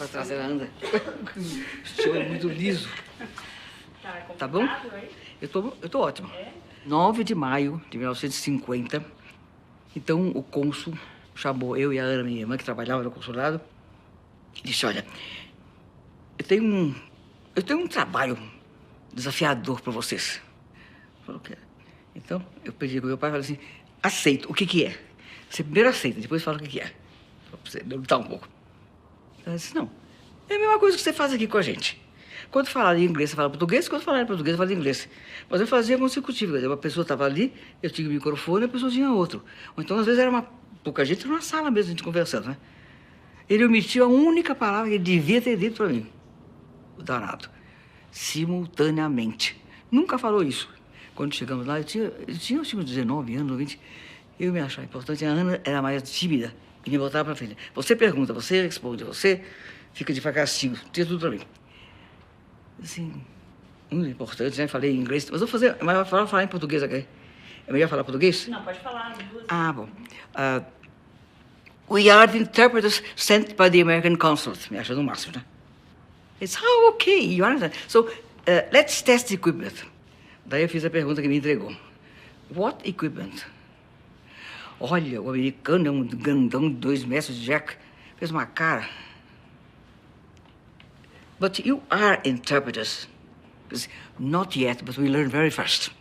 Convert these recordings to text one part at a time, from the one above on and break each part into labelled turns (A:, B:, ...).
A: pra trás ela anda. O senhor é muito liso. Tá bom? Eu tô ótimo. 9 de maio de 1950, então o cônsul chamou eu e a Ana, minha irmã, que trabalhava no consulado, e disse, olha, eu tenho um trabalho desafiador para vocês. Falou que é. Então, eu pedi com meu pai e falei assim, aceito. O que que é? Você primeiro aceita, depois fala o que que é. Pra você lutar um pouco. Ela disse, não, é a mesma coisa que você faz aqui com a gente. Quando falar em inglês, você fala português. Quando falar em português, você fala inglês. Mas eu fazia consecutivo. Quer dizer, uma pessoa estava ali, eu tinha o microfone e a pessoa tinha outro. Ou então, às vezes, era pouca gente numa sala mesmo, a gente conversando, né? Ele omitiu a única palavra que ele devia ter dito para mim. O danado. Simultaneamente. Nunca falou isso. Quando chegamos lá, eu tinha uns 19 anos, 20. Eu me achava importante. A Ana era mais tímida e me botava para frente. Você pergunta, você responde, você fica de castigo. Tinha tudo para mim. Assim, muito importante, né? Falei em inglês, mas vou falar em português aqui. É melhor falar português?
B: Não, pode falar.
A: Ah, bom. We are the interpreters sent by the American consulate. Me acha no máximo, né? It's okay, you understand? So, let's test the equipment. Daí eu fiz a pergunta que me entregou. What equipment? Olha, o americano é um grandão de 2 metros de jack. Fez uma cara. But you are interpreters. Not yet, but we learn very fast.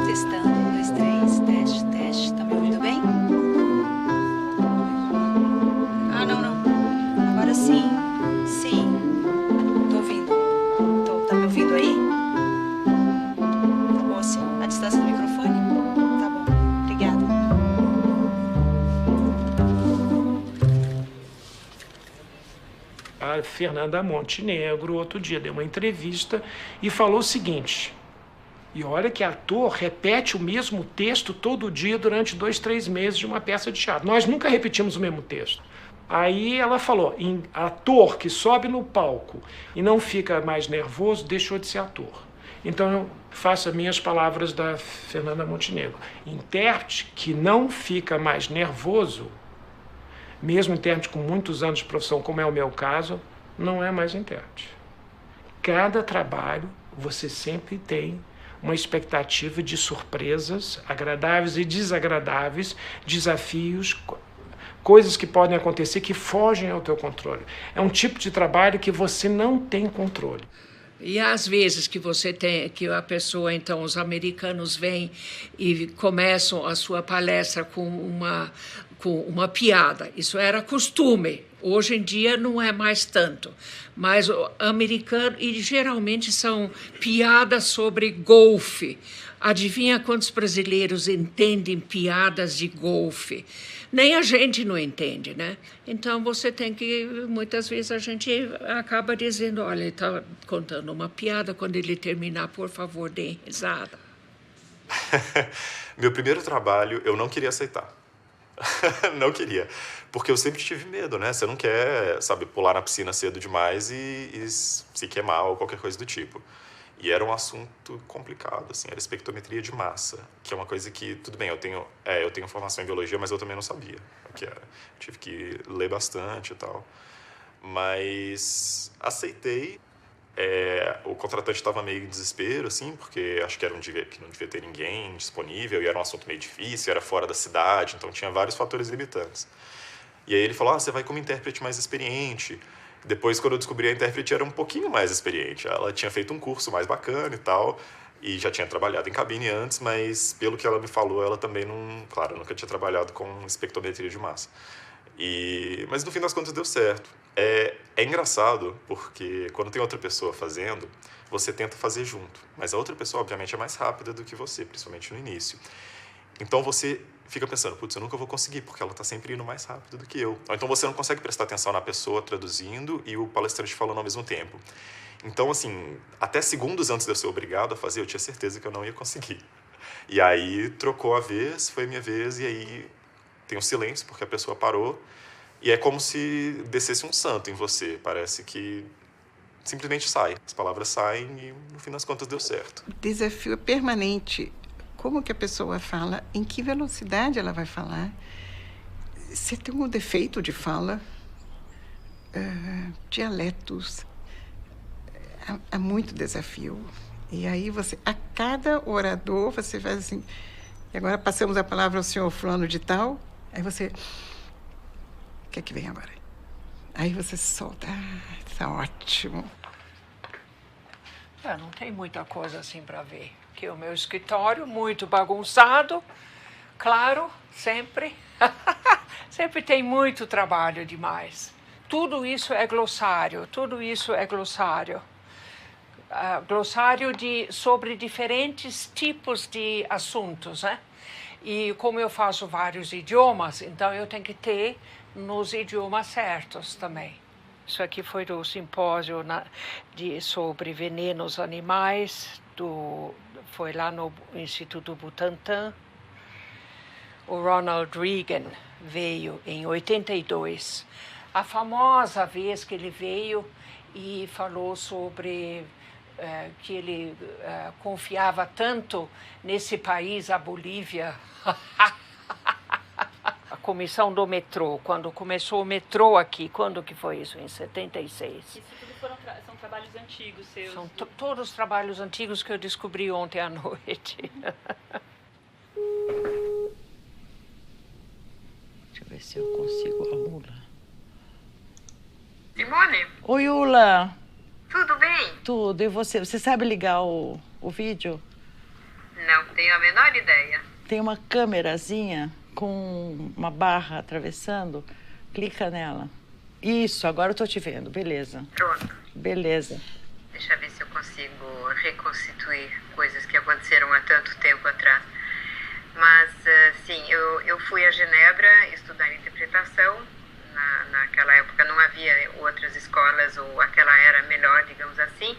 C: Testando, 1, 2, 3, teste, teste. Tá me ouvindo bem? Ah, não. Agora sim. Sim. Tô ouvindo. Tá me ouvindo aí? Tá bom assim? A distância do microfone? Tá bom. Obrigada.
D: A Fernanda Montenegro, outro dia, deu uma entrevista e falou o seguinte, e olha que ator repete o mesmo texto todo dia durante 2, 3 meses de uma peça de teatro. Nós nunca repetimos o mesmo texto. Aí ela falou, ator que sobe no palco e não fica mais nervoso, deixou de ser ator. Então eu faço as minhas palavras da Fernanda Montenegro. Intérprete que não fica mais nervoso, mesmo intérprete com muitos anos de profissão, como é o meu caso, não é mais intérprete. Cada trabalho, você sempre tem uma expectativa de surpresas agradáveis e desagradáveis, desafios, coisas que podem acontecer que fogem ao teu controle. É um tipo de trabalho que você não tem controle.
E: E às vezes que você tem, que a pessoa, então, os americanos vêm e começam a sua palestra com uma piada. Isso era costume. Hoje em dia não é mais tanto. Mas o americano, e geralmente são piadas sobre golfe. Adivinha quantos brasileiros entendem piadas de golfe? Nem a gente não entende, né? Então você tem que, muitas vezes a gente acaba dizendo, olha, ele está contando uma piada, quando ele terminar, por favor, dê risada.
F: Meu primeiro trabalho eu não queria aceitar. Não queria. Porque eu sempre tive medo, né? Você não quer, sabe, pular na piscina cedo demais e se queimar ou qualquer coisa do tipo. E era um assunto complicado, assim, era espectrometria de massa, que é uma coisa que, tudo bem, eu tenho formação em biologia, mas eu também não sabia o que era. Tive que ler bastante e tal. Mas aceitei. O contratante estava meio em desespero, assim, porque acho que era um dia que não devia ter ninguém disponível e era um assunto meio difícil, era fora da cidade, então tinha vários fatores limitantes. E aí ele falou, você vai como intérprete mais experiente. Depois, quando eu descobri, a intérprete era um pouquinho mais experiente. Ela tinha feito um curso mais bacana e tal, e já tinha trabalhado em cabine antes, mas pelo que ela me falou, ela também claro, nunca tinha trabalhado com espectrometria de massa. Mas no fim das contas deu certo. É engraçado porque quando tem outra pessoa fazendo, você tenta fazer junto. Mas a outra pessoa, obviamente, é mais rápida do que você, principalmente no início. Então você fica pensando, putz, eu nunca vou conseguir, porque ela está sempre indo mais rápido do que eu. Ou então você não consegue prestar atenção na pessoa traduzindo e o palestrante falando ao mesmo tempo. Então, assim, até segundos antes de eu ser obrigado a fazer, eu tinha certeza que eu não ia conseguir. E aí trocou a vez, foi minha vez, e aí tem um silêncio, porque a pessoa parou. E é como se descesse um santo em você. Parece que simplesmente sai. As palavras saem e, no fim das contas, deu certo.
G: O desafio é permanente.
B: como que a pessoa fala, em que velocidade ela vai falar, se tem um defeito de fala, dialetos. Há muito desafio. E aí a cada orador, você faz assim, e agora passamos a palavra ao senhor fulano de tal, aí você, o que é que vem agora? Aí você solta, está ótimo.
E: Não tem muita coisa assim para ver. Aqui é o meu escritório, muito bagunçado, claro, sempre. Sempre tem muito trabalho demais. Tudo isso é glossário, tudo isso é glossário. Glossário sobre diferentes tipos de assuntos, né? E como eu faço vários idiomas, então eu tenho que ter nos idiomas certos também. Isso aqui foi do simpósio sobre venenos animais, foi lá no Instituto Butantan. O Ronald Reagan veio em 82. A famosa vez que ele veio e falou sobre que ele confiava tanto nesse país, a Bolívia. A comissão do metrô, quando começou o metrô aqui, quando que foi isso? Em 76.
G: Isso tudo são trabalhos antigos seus?
E: São todos trabalhos antigos que eu descobri ontem à noite.
A: Deixa eu ver se eu consigo a Lula.
H: Simone?
A: Oi, Ula.
H: Tudo bem?
A: Tudo. E você? Você sabe ligar o vídeo?
H: Não tenho a menor ideia.
A: Tem uma câmerazinha com uma barra atravessando. Clica nela. Isso, agora eu tô te vendo. Beleza.
H: Pronto.
A: Beleza.
H: Deixa eu ver se eu consigo reconstituir coisas que aconteceram há tanto tempo atrás. Mas, sim, eu fui a Genebra estudar interpretação. Naquela época não havia outras escolas, ou aquela era melhor, digamos assim.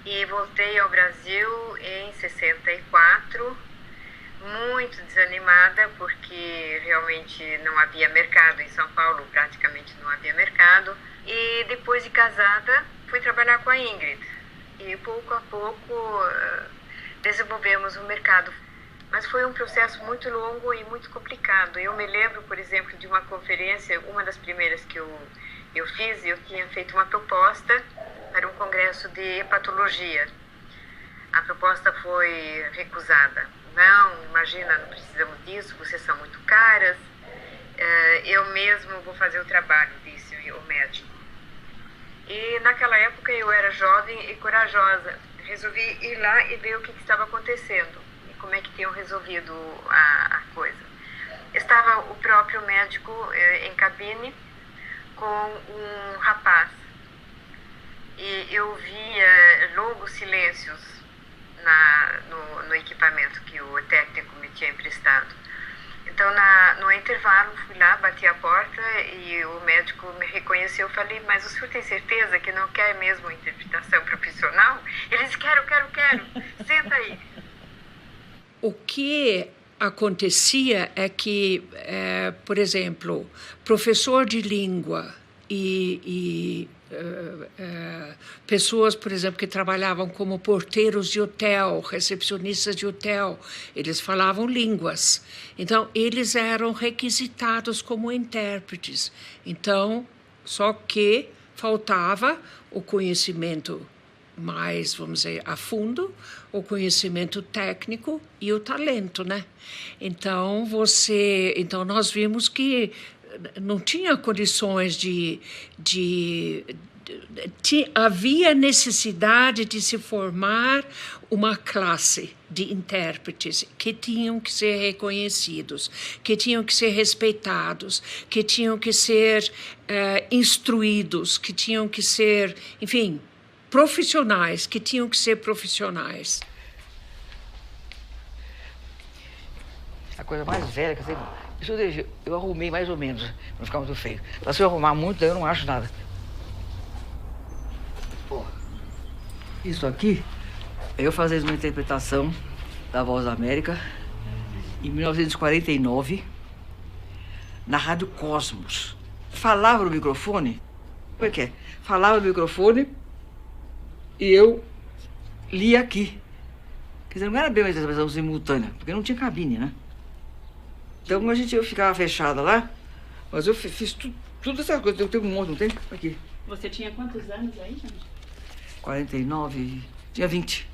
H: E voltei ao Brasil em 64, muito desanimada, porque realmente não havia mercado em São Paulo, praticamente não havia mercado. E depois de casada, fui trabalhar com a Ingrid. E pouco a pouco desenvolvemos o mercado. Mas foi um processo muito longo e muito complicado. Eu me lembro, por exemplo, de uma conferência, uma das primeiras que eu fiz, eu tinha feito uma proposta para um congresso de hepatologia. A proposta foi recusada. Não, imagina, não precisamos disso, vocês são muito caras. Eu mesmo vou fazer o trabalho, disse o médico. E naquela época eu era jovem e corajosa. Resolvi ir lá e ver o que estava acontecendo. Como é que tinham resolvido a coisa. Estava o próprio médico em cabine com um rapaz. E eu via longos silêncios no equipamento que o técnico me tinha emprestado. Então, no intervalo, fui lá, bati a porta e o médico me reconheceu. Eu falei, mas o senhor tem certeza que não quer mesmo interpretação profissional? Ele disse, quero, senta aí.
E: O que acontecia é que, por exemplo, professor de língua e pessoas, por exemplo, que trabalhavam como porteiros de hotel, recepcionistas de hotel, eles falavam línguas. Então, eles eram requisitados como intérpretes. Então, só que faltava o conhecimento mais, vamos dizer, a fundo, o conhecimento técnico e o talento, né? Então, nós vimos que não tinha condições havia necessidade de se formar uma classe de intérpretes que tinham que ser reconhecidos, que tinham que ser respeitados, que tinham que ser instruídos, que tinham que ser, enfim, profissionais, que tinham que ser profissionais.
A: A coisa mais velha que eu arrumei mais ou menos, pra não ficar muito feio. Mas se eu arrumar muito, daí eu não acho nada. Isso aqui, eu fazia uma interpretação da Voz da América em 1949, na Rádio Cosmos. Falava no microfone, como é que é? Falava no microfone e eu lia aqui. Quer Quer dizer, não era bem uma examinação simultânea, porque não tinha cabine, né? Então eu ficava fechada lá, mas eu fiz tudo essas coisas. Eu tenho um monte, não tem? Aqui.
G: Você tinha quantos anos aí, gente?
A: 49, tinha 20.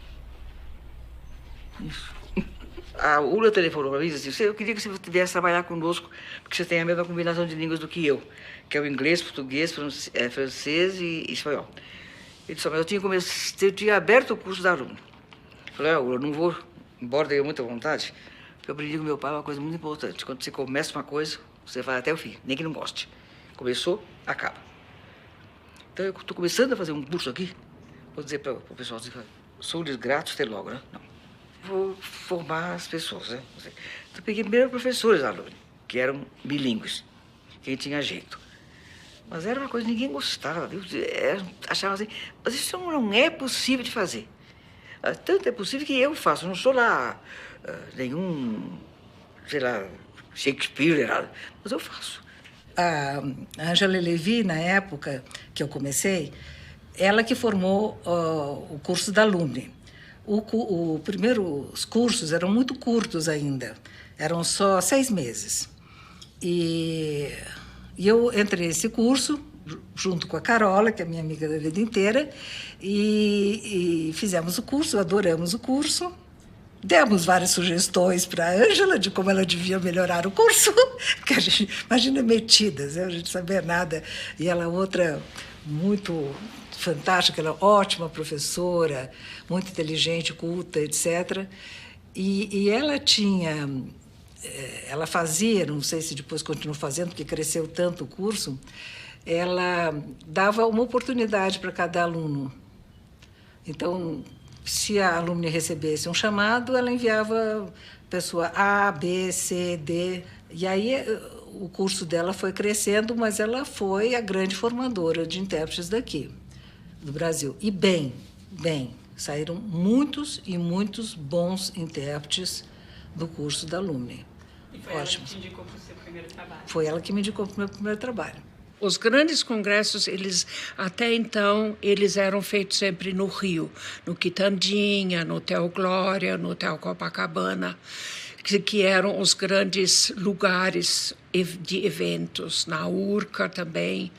A: Isso. A Ula telefonou para mim e disse assim, eu queria que você viesse trabalhar conosco, porque você tem a mesma combinação de línguas do que eu, que é o inglês, português, francês e espanhol. Ele disse, mas eu tinha aberto o curso da aluno. Eu falei, Ula, eu não vou, embora tenha muita vontade, porque eu aprendi com meu pai uma coisa muito importante. Quando você começa uma coisa, você vai até o fim, nem que não goste. Começou, acaba. Então eu estou começando a fazer um curso aqui, vou dizer para o pessoal, sou-lhes grato, até logo, né? Não. Vou formar as pessoas, né? Então, eu peguei primeiro professores da aluno, que eram bilíngues, quem tinha jeito. Mas era uma coisa que ninguém gostava, viu? Achavam assim, mas isso não é possível de fazer. Tanto é possível que eu faço, não sou lá nenhum, sei lá, Shakespeare, nada, mas eu faço.
I: A Ângela Levi, na época que eu comecei, ela que formou o curso da Lumne. Os primeiros cursos eram muito curtos ainda, eram só 6 meses. E eu entrei nesse curso, junto com a Carola, que é minha amiga da vida inteira, e fizemos o curso, adoramos o curso. Demos várias sugestões para a Ângela de como ela devia melhorar o curso, porque a gente, imagina, metidas, né? A gente não sabia nada. E ela outra muito fantástica, ela ótima professora, muito inteligente, culta, etc. E ela tinha, ela fazia, não sei se depois continuou fazendo, porque cresceu tanto o curso, ela dava uma oportunidade para cada aluno. Então, se a alumna recebesse um chamado, ela enviava pessoa A, B, C, D. E aí o curso dela foi crescendo, mas ela foi a grande formadora de intérpretes daqui, do Brasil. E bem. Saíram muitos e muitos bons intérpretes do curso da Lumne.
G: E foi ela que te indicou para o seu primeiro trabalho?
I: Foi ela que me indicou para o meu primeiro trabalho.
E: Os grandes congressos, até então, eles eram feitos sempre no Rio, no Quitandinha, no Hotel Glória, no Hotel Copacabana, que eram os grandes lugares de eventos, na Urca também.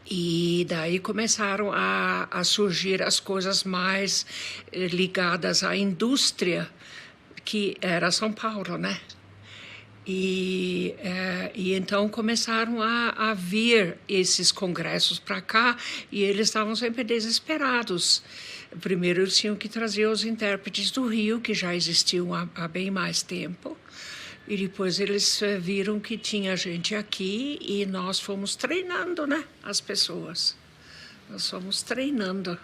E: E daí começaram a surgir as coisas mais ligadas à indústria, que era São Paulo, né? E então começaram a vir esses congressos para cá e eles estavam sempre desesperados. Primeiro eles tinham que trazer os intérpretes do Rio, que já existiam há bem mais tempo, e depois eles viram que tinha gente aqui e nós fomos treinando, né, as pessoas. Nós fomos treinando.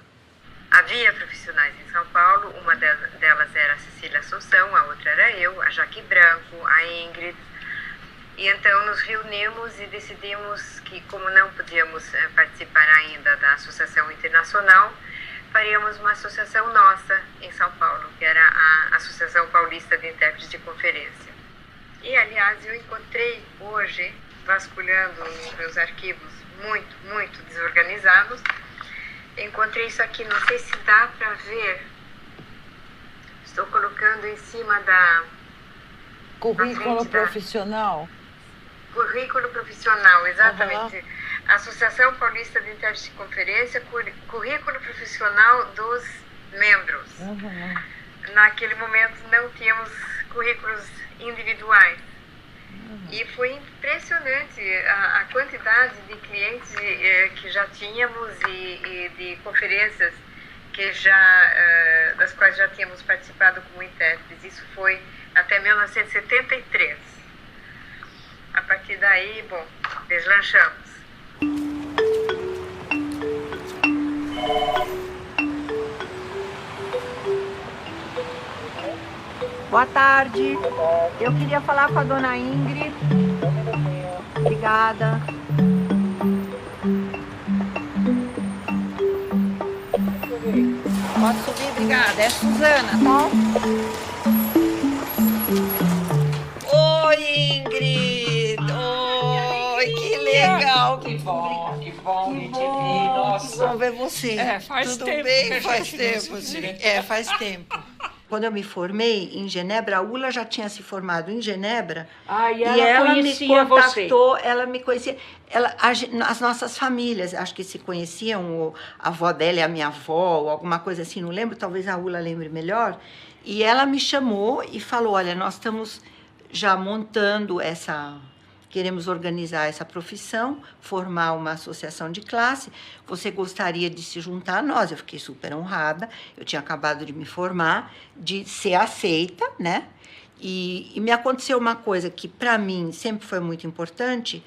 H: Havia profissionais em São Paulo, uma delas era a Cecília Assunção, a outra era eu, a Jaque Branco, a Ingrid. E então nos reunimos e decidimos que, como não podíamos participar ainda da Associação Internacional, faríamos uma associação nossa em São Paulo, que era a Associação Paulista de Intérpretes de Conferência. E, aliás, eu encontrei hoje, vasculhando nos meus arquivos muito desorganizados, encontrei isso aqui, não sei se dá para ver. Estou colocando em cima da...
B: Currículo profissional.
H: Currículo profissional, exatamente. Uhum. Associação Paulista de Intérpretes de Conferência, currículo profissional dos membros.
B: Uhum.
H: Naquele momento não tínhamos currículos individuais. E foi impressionante a quantidade de clientes que já tínhamos e de conferências das quais já tínhamos participado como intérpretes. Isso foi até 1973. A partir daí, bom, deslanchamos.
J: Boa tarde. Eu queria falar com a dona Ingrid. Obrigada. Pode subir, obrigada. É a Suzana, tá?
I: Oi, Ingrid! Oi, que
B: legal.
E: Que bom de te ver. Nossa.
B: Bom ver você.
E: Faz
B: Tudo
E: tempo
B: bem?
E: que a
B: Faz
E: gente não
B: tempo,
E: se vê.
B: sim. Faz tempo. Quando eu me formei em Genebra, a Ula já tinha se formado em Genebra.
E: E ela conhecia
B: me contactou, ela me conhecia. As nossas famílias, acho que se conheciam, a avó dela e a minha avó, ou alguma coisa assim, não lembro, talvez a Ula lembre melhor. E ela me chamou e falou, olha, nós estamos já montando queremos organizar essa profissão, formar uma associação de classe. Você gostaria de se juntar a nós? Eu fiquei super honrada. Eu tinha acabado de me formar, de ser aceita, né? E me aconteceu uma coisa que, para mim, sempre foi muito importante,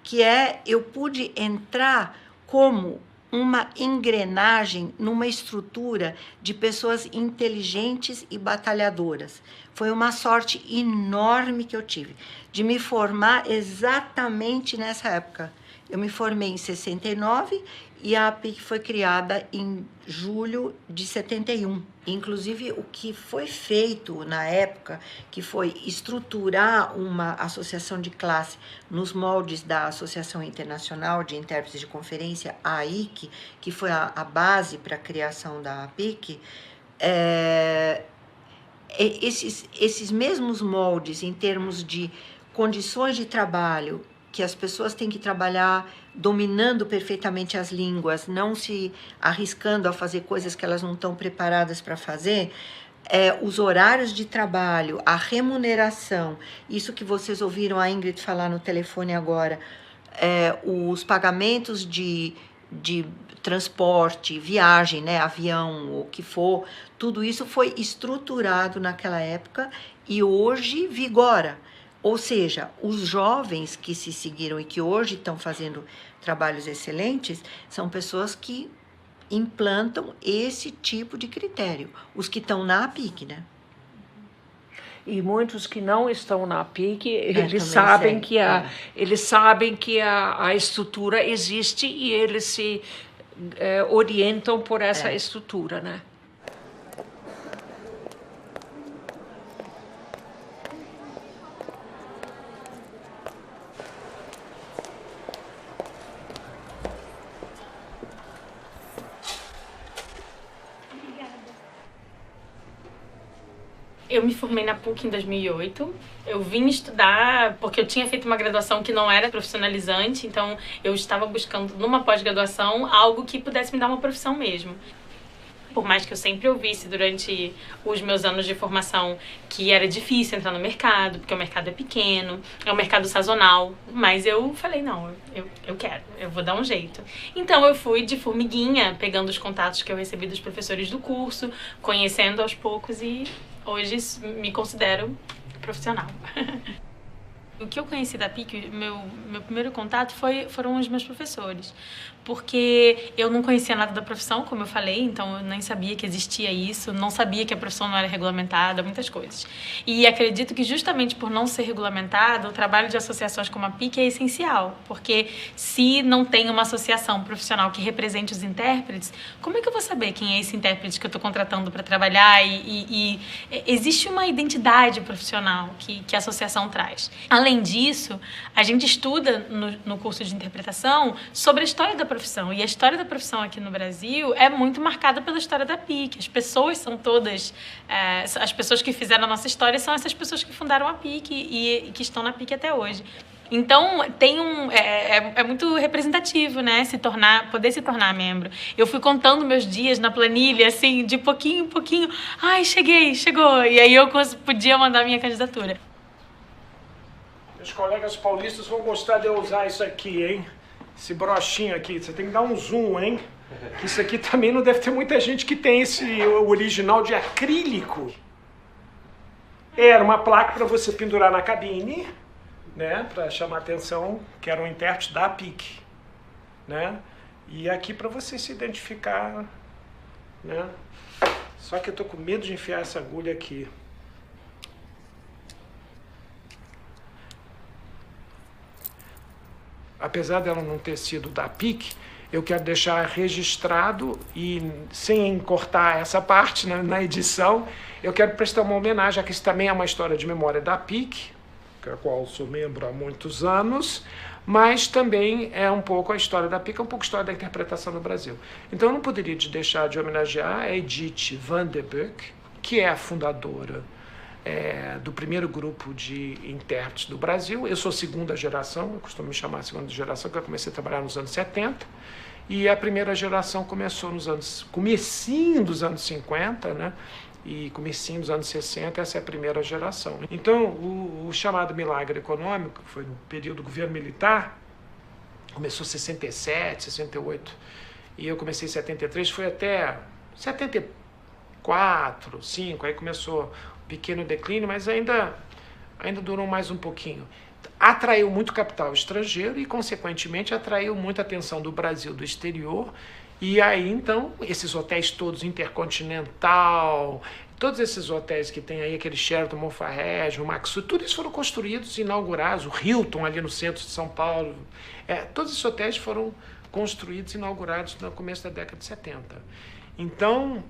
B: que eu pude entrar como uma engrenagem numa estrutura de pessoas inteligentes e batalhadoras. Foi uma sorte enorme que eu tive de me formar exatamente nessa época. Eu me formei em 69 e a APIC foi criada em julho de 71. Inclusive, o que foi feito na época, que foi estruturar uma associação de classe nos moldes da Associação Internacional de Intérpretes de Conferência, a AIC, que foi a base para a criação da APIC, esses mesmos moldes em termos de condições de trabalho, que as pessoas têm que trabalhar dominando perfeitamente as línguas, não se arriscando a fazer coisas que elas não estão preparadas para fazer, os horários de trabalho, a remuneração, isso que vocês ouviram a Ingrid falar no telefone agora, os pagamentos de transporte, viagem, né, avião, o que for, tudo isso foi estruturado naquela época e hoje vigora. Ou seja, os jovens que se seguiram e que hoje estão fazendo trabalhos excelentes são pessoas que implantam esse tipo de critério. Os que estão na APIC, né?
E: E muitos que não estão na APIC, eles sabem que a estrutura existe e eles se orientam por essa estrutura, né?
G: Eu me formei na PUC em 2008. Eu vim estudar porque eu tinha feito uma graduação que não era profissionalizante, então eu estava buscando numa pós-graduação algo que pudesse me dar uma profissão mesmo. Por mais que eu sempre ouvisse durante os meus anos de formação que era difícil entrar no mercado, porque o mercado é pequeno, é um mercado sazonal, mas eu falei, não, eu quero, eu vou dar um jeito. Então eu fui de formiguinha, pegando os contatos que eu recebi dos professores do curso, conhecendo aos poucos e hoje me considero profissional. O que eu conheci da PIC, meu primeiro contato foram os meus professores, porque eu não conhecia nada da profissão, como eu falei, então eu nem sabia que existia isso, não sabia que a profissão não era regulamentada, muitas coisas. E acredito que justamente por não ser regulamentada, o trabalho de associações como a PIC é essencial, porque se não tem uma associação profissional que represente os intérpretes, como é que eu vou saber quem é esse intérprete que eu estou contratando para trabalhar? E existe uma identidade profissional que a associação traz. Além disso, a gente estuda no curso de interpretação sobre a história da profissão. E a história da profissão aqui no Brasil é muito marcada pela história da PIC. As pessoas são todas... as pessoas que fizeram a nossa história são essas pessoas que fundaram a PIC e que estão na PIC até hoje. Então, é muito representativo, né? Poder se tornar membro. Eu fui contando meus dias na planilha, assim, de pouquinho em pouquinho. Ai, chegou. E aí eu podia mandar minha candidatura.
D: Os colegas paulistas vão gostar de eu usar isso aqui, hein? Esse brochinho aqui. Você tem que dar um zoom, hein? Que isso aqui também não deve ter muita gente que tem esse original de acrílico. Era uma placa para você pendurar na cabine, né? Para chamar a atenção que era um intérprete da PIC, né? E aqui para você se identificar, né? Só que eu tô com medo de enfiar essa agulha aqui. Apesar dela não ter sido da PIC, eu quero deixar registrado e sem cortar essa parte na edição, eu quero prestar uma homenagem, já que isso também é uma história de memória da PIC, a qual sou membro há muitos anos, mas também é um pouco a história da PIC, é um pouco a história da interpretação no Brasil. Então eu não poderia deixar de homenagear a Edith van der Burg, que é a fundadora do primeiro grupo de intérpretes do Brasil. Eu sou segunda geração, eu costumo me chamar segunda geração, porque eu comecei a trabalhar nos anos 70, e a primeira geração começou comecinho dos anos 50, né? E comecinho dos anos 60, essa é a primeira geração. Então, o chamado milagre econômico, que foi no período do governo militar, começou em 67, 68, e eu comecei em 73, foi até 74, 5, aí começou um pequeno declínio, mas ainda durou mais um pouquinho. Atraiu muito capital estrangeiro e, consequentemente, atraiu muita atenção do Brasil, do exterior. E aí, então, esses hotéis todos, Intercontinental, todos esses hotéis que tem aí, aquele Sheraton Monfarrege, o Maxu, todos eles foram construídos e inaugurados, o Hilton ali no centro de São Paulo, todos esses hotéis foram construídos e inaugurados no começo da década de 70. Então,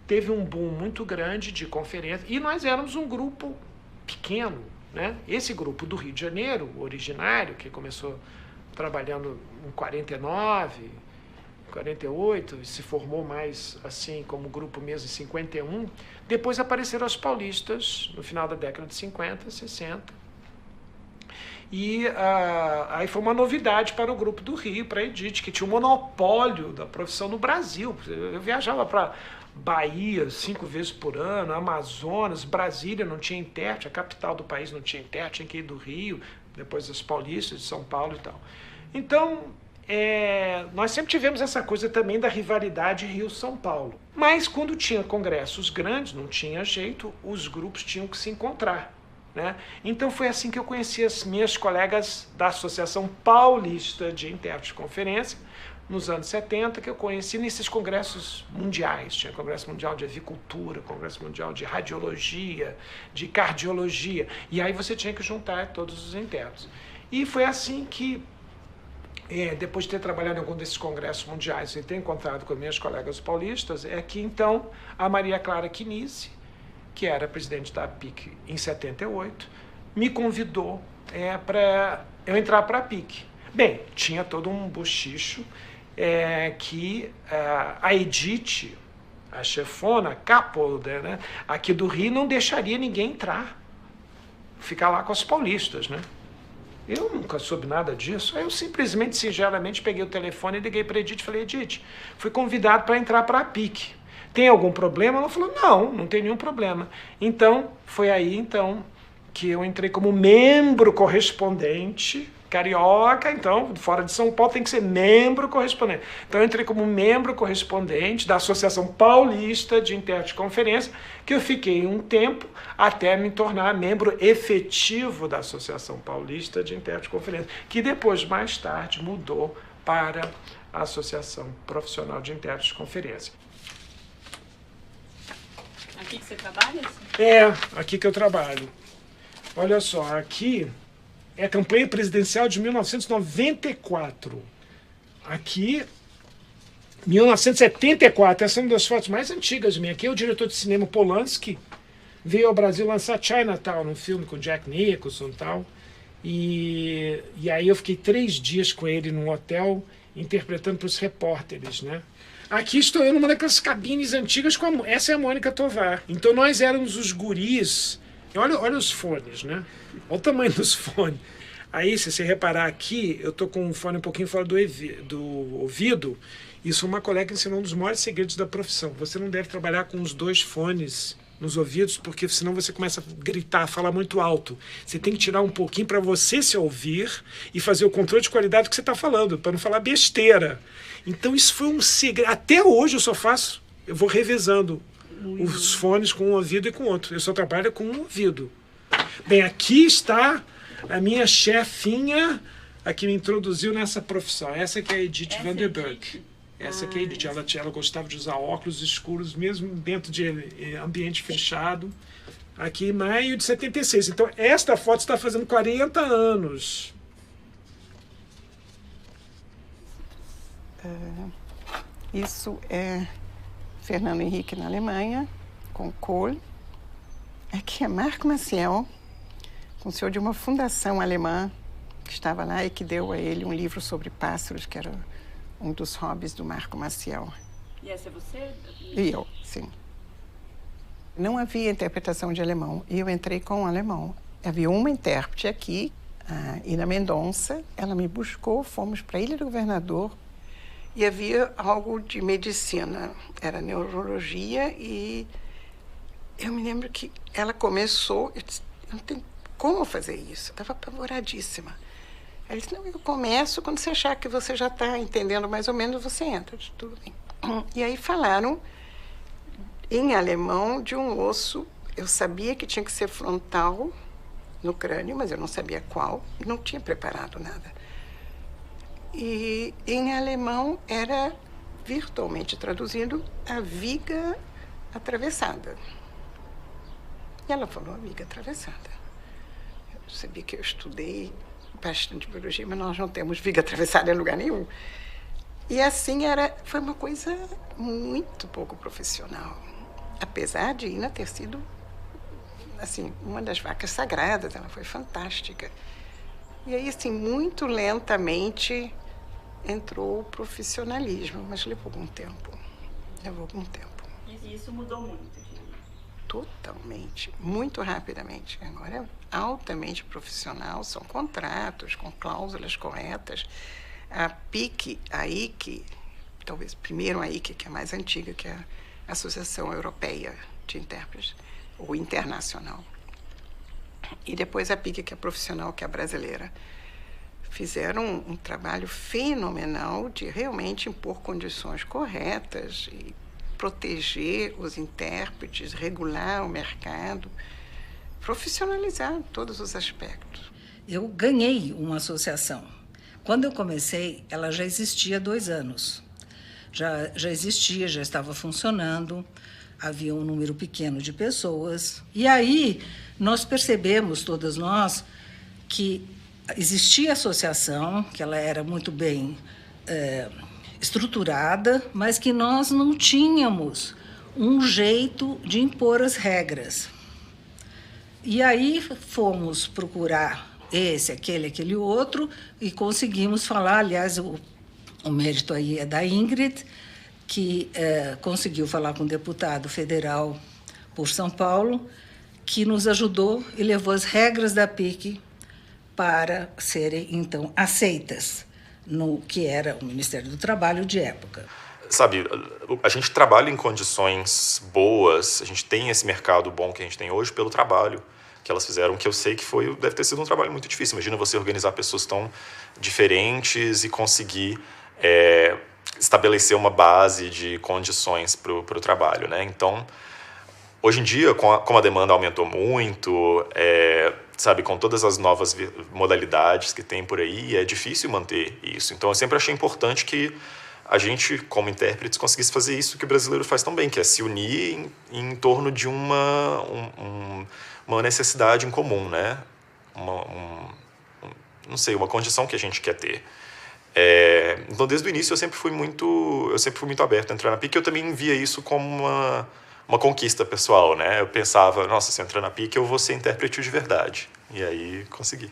D: teve um boom muito grande de conferências, e nós éramos um grupo pequeno, né? Esse grupo do Rio de Janeiro, o originário, que começou trabalhando em 49, 48, e se formou mais assim como grupo mesmo em 51, depois apareceram os paulistas no final da década de 50, 60. E aí foi uma novidade para o grupo do Rio, para a Edith, que tinha um monopólio da profissão no Brasil. Eu viajava para Bahia 5 vezes por ano, Amazonas, Brasília não tinha intérprete, a capital do país não tinha intérprete, tinha que ir do Rio, depois das paulistas, de São Paulo e tal. Então, nós sempre tivemos essa coisa também da rivalidade Rio-São Paulo. Mas quando tinha congressos grandes, não tinha jeito, os grupos tinham que se encontrar, né? Então foi assim que eu conheci as minhas colegas da Associação Paulista de Intérpretes de Conferência, nos anos 70, que eu conheci nesses congressos mundiais. Tinha Congresso Mundial de Avicultura, Congresso Mundial de Radiologia, de Cardiologia, e aí você tinha que juntar todos os intérpretes. E foi assim que, depois de ter trabalhado em algum desses congressos mundiais e ter encontrado com minhas colegas paulistas, é que então a Maria Clara Quinice, que era presidente da PIC em 78, me convidou para eu entrar para a PIC. Bem, tinha todo um bochicho que a Edith, a chefona, a Capolder, né, aqui do Rio, não deixaria ninguém entrar, ficar lá com os paulistas, né? Eu nunca soube nada disso. Aí eu simplesmente, singelamente, peguei o telefone e liguei para a Edith e falei: Edith, fui convidado para entrar para a PIC. Tem algum problema? Ela falou: não tem nenhum problema. Então, foi aí então que eu entrei como membro correspondente, carioca, então, fora de São Paulo tem que ser membro correspondente. Então eu entrei como membro correspondente da Associação Paulista de Intérpretes de Conferência, que eu fiquei um tempo até me tornar membro efetivo da Associação Paulista de Intérpretes de Conferência, que depois, mais tarde, mudou para a Associação Profissional de Intérpretes de Conferência.
G: Aqui que você trabalha?
D: Aqui que eu trabalho. Olha só, aqui é a campanha presidencial de 1994. Aqui, 1974, essa é uma das fotos mais antigas minhas. Aqui é o diretor de cinema Polanski, veio ao Brasil lançar Chinatown, um filme com Jack Nicholson e tal. E aí eu fiquei 3 dias com ele num hotel, interpretando para os repórteres, né? Aqui estou eu numa daquelas cabines antigas, essa é a Mônica Tovar. Então nós éramos os guris. Olha os fones, né? Olha o tamanho dos fones. Aí, se você reparar aqui, eu tô com um fone um pouquinho fora do ouvido. Isso uma colega ensinou um dos maiores segredos da profissão. Você não deve trabalhar com os 2 fones nos ouvidos, porque senão você começa a gritar, a falar muito alto. Você tem que tirar um pouquinho para você se ouvir e fazer o controle de qualidade do que você está falando, para não falar besteira. Então isso foi um segredo. Até hoje eu só faço, eu vou revezando os fones com um ouvido e com o outro. Eu só trabalho com um ouvido. Bem, aqui está a minha chefinha, a que me introduziu nessa profissão. Essa que é a Edith van der Burg. Essa que é a Edith. Ela gostava de usar óculos escuros, mesmo dentro de ambiente fechado. Aqui em maio de 76. Então, esta foto está fazendo 40 anos.
B: Isso é Fernando Henrique na Alemanha, com Kohl. Aqui é Marco Maciel, com o senhor de uma fundação alemã que estava lá e que deu a ele um livro sobre pássaros, que era um dos hobbies do Marco Maciel.
C: E essa é você?
B: E eu, sim. Não havia interpretação de alemão, e eu entrei com um alemão. Havia uma intérprete aqui, a Ina Mendonça, ela me buscou, fomos para a Ilha do Governador, e havia algo de medicina, era neurologia, e eu me lembro que ela começou, eu disse, não tem como fazer isso, eu estava apavoradíssima. Ela disse, não, eu começo, quando você achar que você já está entendendo mais ou menos, você entra. Eu disse, tudo bem. E aí falaram em alemão de um osso, eu sabia que tinha que ser frontal no crânio, mas eu não sabia qual, não tinha preparado nada. E em alemão era virtualmente traduzindo a viga atravessada. E ela falou a viga atravessada. Eu sabia que eu estudei bastante biologia, mas nós não temos viga atravessada em lugar nenhum. E assim foi uma coisa muito pouco profissional. Apesar de Ina ter sido, assim, uma das vacas sagradas, ela foi fantástica. E aí, assim, muito lentamente entrou o profissionalismo, mas levou algum tempo.
C: E isso mudou muito?
B: Totalmente, muito rapidamente. Agora é altamente profissional, são contratos com cláusulas corretas. A PIC, a IC, talvez primeiro a IC, que é mais antiga, que é a Associação Europeia de Intérpretes, ou internacional. E depois a PIC, que é profissional, que é brasileira. Fizeram um trabalho fenomenal de realmente impor condições corretas e proteger os intérpretes, regular o mercado, profissionalizar todos os aspectos.
I: Eu ganhei uma associação. Quando eu comecei, ela já existia há 2 anos. Já existia, já estava funcionando, havia um número pequeno de pessoas. E aí nós percebemos, todas nós, que existia associação, que ela era muito bem estruturada, mas que nós não tínhamos um jeito de impor as regras. E aí fomos procurar esse, aquele outro, e conseguimos falar, aliás, o mérito aí é da Ingrid, que conseguiu falar com o deputado federal por São Paulo, que nos ajudou e levou as regras da PIC para serem, então, aceitas no que era o Ministério do Trabalho de época.
F: Sabe, a gente trabalha em condições boas, a gente tem esse mercado bom que a gente tem hoje pelo trabalho que elas fizeram, que eu sei que deve ter sido um trabalho muito difícil. Imagina você organizar pessoas tão diferentes e conseguir estabelecer uma base de condições para o trabalho, né? Então, hoje em dia, como a demanda aumentou muito, sabe, com todas as novas modalidades que tem por aí, é difícil manter isso. Então, eu sempre achei importante que a gente, como intérpretes, conseguisse fazer isso que o brasileiro faz tão bem, que é se unir em torno de uma necessidade em comum, né? Não sei, uma condição que a gente quer ter. Então, desde o início, eu sempre fui muito aberto a entrar na PIC. Eu também via isso como uma conquista pessoal, né? Eu pensava, nossa, se eu entrar na PIC, eu vou ser intérprete de verdade. E aí, consegui.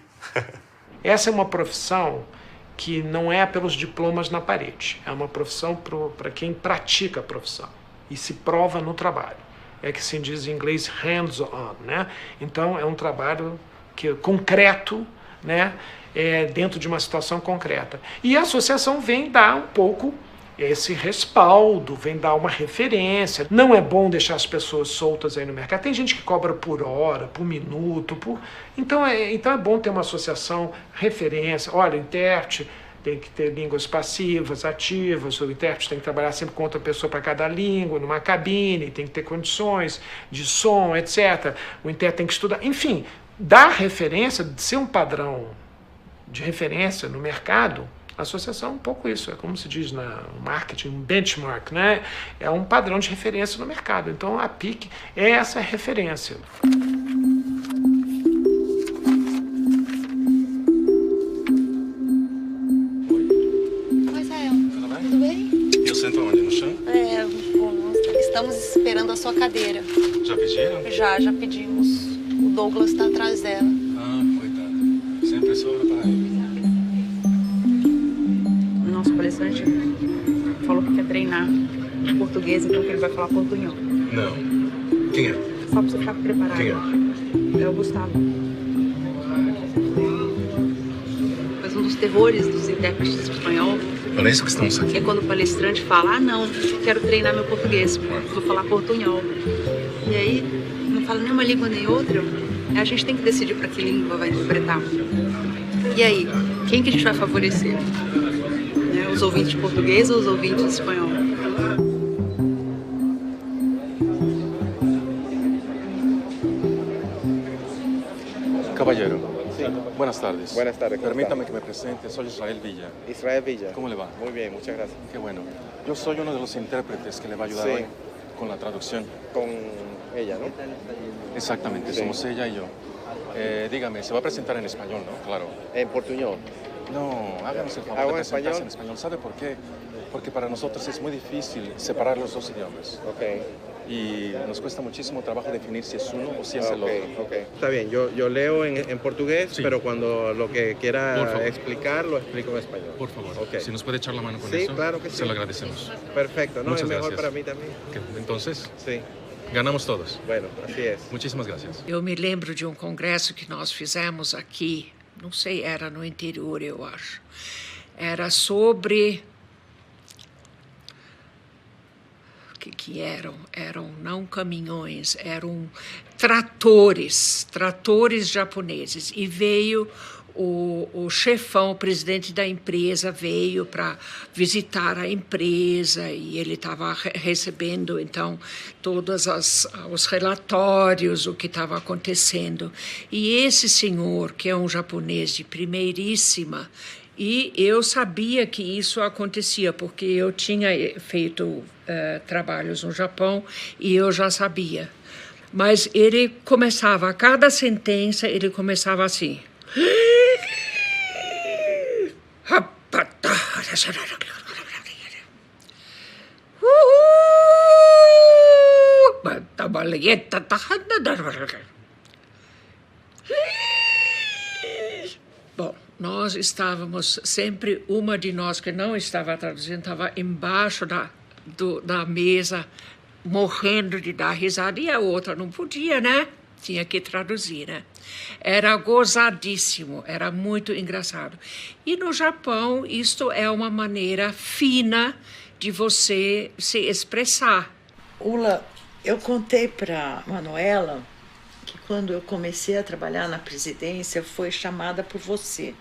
D: Essa é uma profissão que não é pelos diplomas na parede. É uma profissão para quem pratica a profissão e se prova no trabalho. É que se diz em inglês hands-on, né? Então, é um trabalho concreto, né? Dentro de uma situação concreta. E a associação vem dar um pouco esse respaldo, vem dar uma referência. Não é bom deixar as pessoas soltas aí no mercado. Tem gente que cobra por hora, por minuto, Então é bom ter uma associação, referência. Olha, intérprete tem que ter línguas passivas, ativas, o intérprete tem que trabalhar sempre com outra pessoa para cada língua, numa cabine, tem que ter condições de som, etc. O intérprete tem que estudar. Enfim, dar referência, de ser um padrão de referência no mercado. A associação é um pouco isso, é como se diz no marketing, um benchmark, né? É um padrão de referência no mercado. Então, a PIC é essa referência.
K: Oi, Sael. Tudo bem?
L: Eu sento onde? No chão?
K: Estamos esperando a sua cadeira.
L: Já pediram?
K: Já pedimos. O Douglas está atrás dela.
L: Ah, coitado. Sempre sobra para ele.
M: palestrante falou que quer treinar português, então que ele vai falar portunhol.
L: Não. Quem é?
M: Só pra você ficar preparado.
L: Quem é?
M: É o Gustavo. Mas um dos terrores dos intérpretes de espanhol
L: Não é isso que estamos aqui.
M: é quando o palestrante fala, não, quero treinar meu português, vou falar portunhol. E aí, não fala nenhuma língua nem outra, a gente tem que decidir para que língua vai interpretar. E aí, quem que a gente vai favorecer? Né? Os ouvintes de português ou os ouvintes de espanhol?
L: Caballero. Sí. Buenas tardes.
N: Buenas tardes.
L: Permítame que me presente. Soy Israel Villa.
N: Israel Villa.
L: ¿Cómo le va?
N: Muy bien, muchas gracias.
L: Qué bueno. Yo soy uno de los intérpretes que le va a ayudar hoy con la traducción.
N: Con ella, ¿no?
L: Exactamente, somos ella y yo. Dígame, se va a presentar en español, ¿no? Claro.
N: En portuñol.
L: No, háganos el favor de presentarse en español. ¿Sabe por qué? Porque para nosotros es muy difícil separar los dos idiomas.
N: Ok.
L: Y nos cuesta muchísimo trabajo definir si es uno o si es el otro.
N: Ok. Está bien, yo leo en portugués, pero cuando lo que quiera explicar, lo explico en español.
L: Por favor,
N: okay.
L: Si nos puede echar la mano con
N: sí,
L: eso,
N: claro que
L: se lo agradecemos.
N: Perfecto, no,
L: Muchas
N: es mejor
L: gracias.
N: para mí también.
L: Entonces,
N: sí.
L: Ganhamos todos.
N: Bueno, assim é.
L: Muitíssimas graças.
E: Eu me lembro de um congresso que nós fizemos aqui, não sei, era no interior, eu acho. Era sobre... O que eram? Eram não caminhões, eram tratores japoneses. E veio o chefão, o presidente da empresa, veio para visitar a empresa e ele estava recebendo, então, todos os relatórios, o que estava acontecendo. E esse senhor, que é um japonês de primeiríssima, e eu sabia que isso acontecia, porque eu tinha feito trabalhos no Japão e eu já sabia. Mas ele começava, a cada sentença, ele começava assim. Bom, nós estávamos sempre, uma de nós que não estava traduzindo, estava embaixo da mesa, morrendo de dar risada, e a outra não podia, né? Tinha que traduzir, né? Era gozadíssimo, era muito engraçado. E no Japão, isto é uma maneira fina de você se expressar.
O: Ula, eu contei para Manuela que quando eu comecei a trabalhar na presidência, foi chamada por você.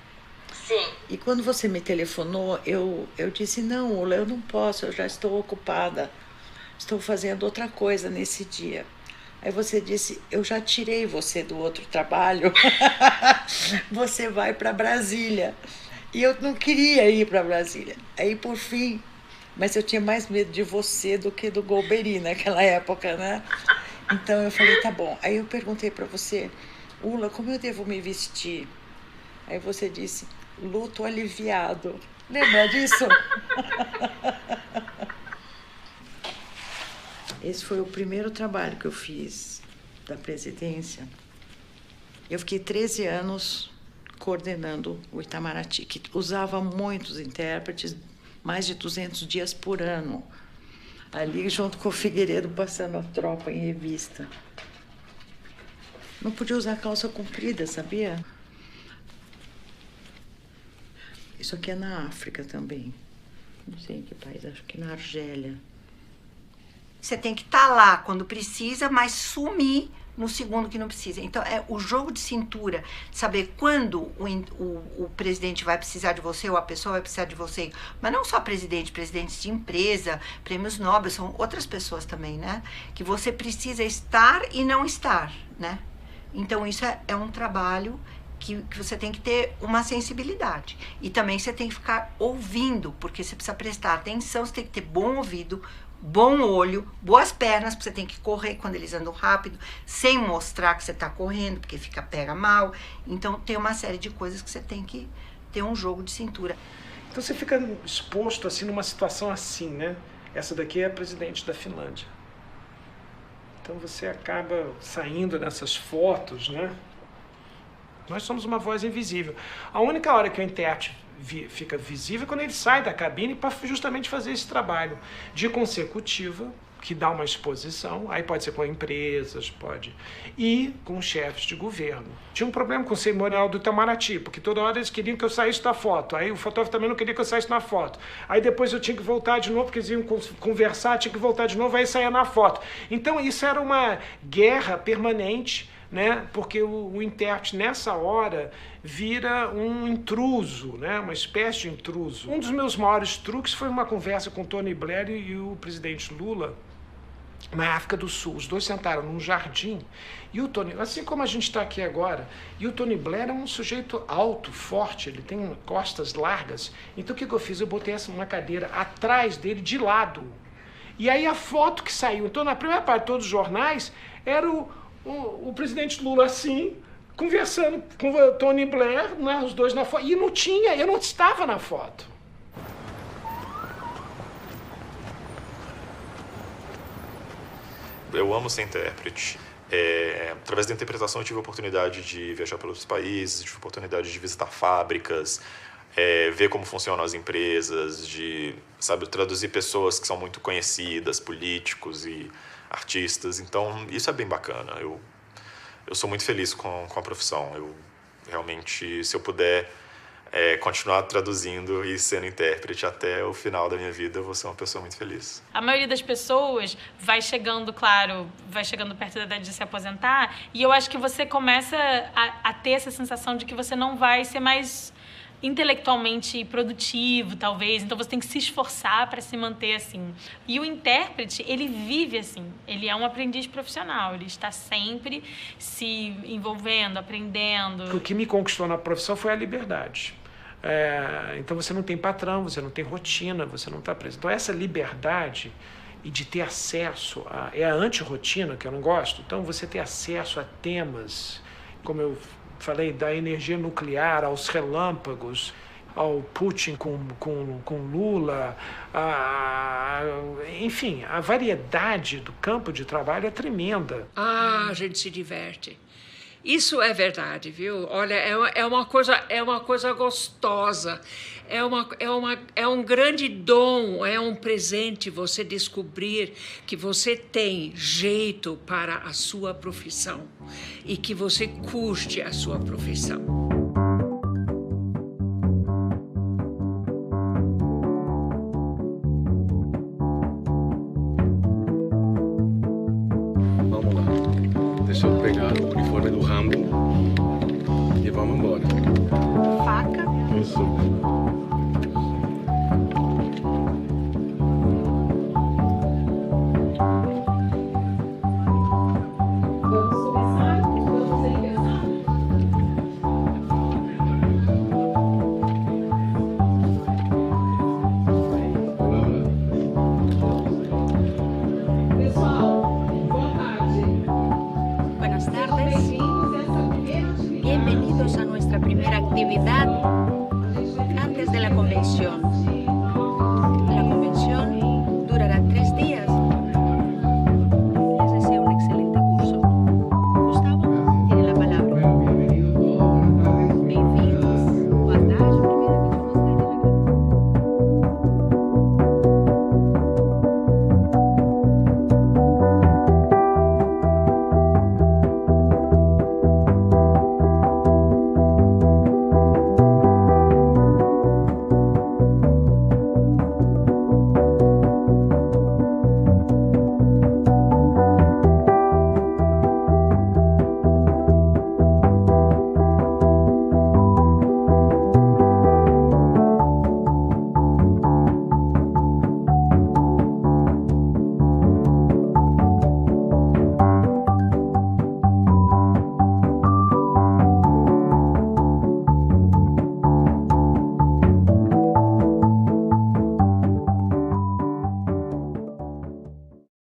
P: Sim.
O: E quando você me telefonou, eu disse, não, Ula, eu não posso, eu já estou ocupada. Estou fazendo outra coisa nesse dia. Aí você disse, eu já tirei você do outro trabalho, você vai para Brasília. E eu não queria ir para Brasília. Aí, por fim, mas eu tinha mais medo de você do que do Golbery naquela época, né? Então eu falei, tá bom. Aí eu perguntei para você, Ula, como eu devo me vestir? Aí você disse, luto aliviado. Lembra disso? Esse foi o primeiro trabalho que eu fiz da presidência. Eu fiquei 13 anos coordenando o Itamaraty, que usava muitos intérpretes, mais de 200 dias por ano. Ali, junto com o Figueiredo, passando a tropa em revista. Não podia usar calça comprida, sabia? Isso aqui é na África também. Não sei em que país, acho que na Argélia.
Q: Você tem que estar lá quando precisa, mas sumir no segundo que não precisa. Então, é o jogo de cintura, saber quando o presidente vai precisar de você ou a pessoa vai precisar de você. Mas não só presidentes de empresa, prêmios Nobel, são outras pessoas também, né? Que você precisa estar e não estar, né? Então, isso é um trabalho que você tem que ter uma sensibilidade. E também você tem que ficar ouvindo, porque você precisa prestar atenção, você tem que ter bom ouvido, bom olho, boas pernas, porque você tem que correr quando eles andam rápido, sem mostrar que você está correndo, porque pega mal. Então, tem uma série de coisas que você tem que ter um jogo de cintura.
D: Então, você fica exposto assim numa situação assim, né? Essa daqui é a presidente da Finlândia. Então, você acaba saindo nessas fotos, né? Nós somos uma voz invisível. A única hora que o intérprete fica visível quando ele sai da cabine para justamente fazer esse trabalho de consecutiva, que dá uma exposição, aí pode ser com empresas, e com chefes de governo. Tinha um problema com o cerimonial do Itamaraty, porque toda hora eles queriam que eu saísse da foto, aí o fotógrafo também não queria que eu saísse na foto, aí depois eu tinha que voltar de novo, porque eles iam conversar, tinha que voltar de novo, aí saía na foto. Então isso era uma guerra permanente, né? Porque o intérprete, nessa hora, vira um intruso, né? Uma espécie de intruso. Um dos meus maiores truques foi uma conversa com o Tony Blair e o presidente Lula, na África do Sul. Os dois sentaram num jardim e o Tony, assim como a gente está aqui agora, e o Tony Blair é um sujeito alto, forte, ele tem costas largas. Então o que eu fiz? Eu botei uma cadeira atrás dele, de lado. E aí a foto que saiu, então na primeira parte de todos os jornais, era o presidente Lula assim, conversando com o Tony Blair, né, os dois na foto. E não tinha, eu não estava na foto.
F: Eu amo ser intérprete. Através da interpretação eu tive a oportunidade de viajar para outros países, tive a oportunidade de visitar fábricas, ver como funcionam as empresas, de, traduzir pessoas que são muito conhecidas, políticos e artistas. Então, isso é bem bacana. Eu sou muito feliz com a profissão. Eu realmente, se eu puder continuar traduzindo e sendo intérprete até o final da minha vida, eu vou ser uma pessoa muito feliz.
G: A maioria das pessoas vai chegando perto da idade de se aposentar, e eu acho que você começa a ter essa sensação de que você não vai ser mais intelectualmente produtivo, talvez, então você tem que se esforçar para se manter assim. E o intérprete, ele vive assim, ele é um aprendiz profissional, ele está sempre se envolvendo, aprendendo.
D: O que me conquistou na profissão foi a liberdade. Então você não tem patrão, você não tem rotina, você não está preso. Então essa liberdade e de ter acesso a anti-rotina, que eu não gosto, então você ter acesso a temas, como eu falei, da energia nuclear, aos relâmpagos, ao Putin com Lula, enfim, a variedade do campo de trabalho é tremenda.
E: A gente se diverte. Isso é verdade, viu? Olha, é uma coisa gostosa, é um grande dom, é um presente você descobrir que você tem jeito para a sua profissão e que você curte a sua profissão.
L: Vamos lá. Deixa eu pegar o uniforme do Rambo e vamos embora.
J: Faca.
L: Isso.